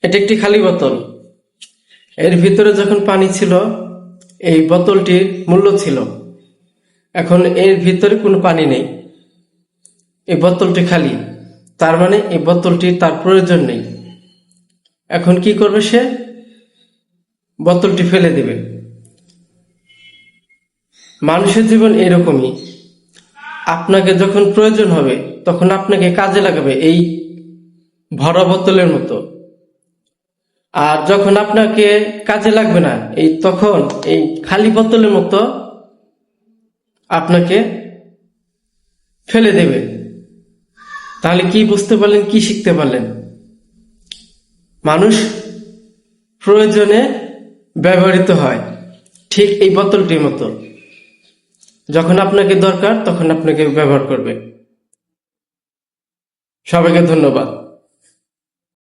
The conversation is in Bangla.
এটা একটি খালি বোতল। এর ভিতরে যখন পানি ছিল, এই বোতলটির মূল্য ছিল। এখন এর ভিতরে কোনো পানি নেই, এই বোতলটি খালি। তার মানে এই বোতলটি তার প্রয়োজন নেই। এখন কি করবে সে? বোতলটি ফেলে দেবে। মানুষের জীবন এরকমই। আপনাকে যখন প্রয়োজন হবে তখন আপনাকে কাজে লাগাবে এই ভরা বোতলের মতো। আর যখন আপনাকে কাজে লাগবে না, তখন এই খালি বোতলের মতো আপনাকে ফেলে দেবে। তাহলে কি বুঝতে পারলেন, কি শিখতে পারলেন? মানুষ প্রয়োজনে ব্যবহৃত হয়, ঠিক এই বোতলটির মতো। যখন আপনাকে দরকার তখন আপনাকে ব্যবহার করবে। সবাইকে ধন্যবাদ।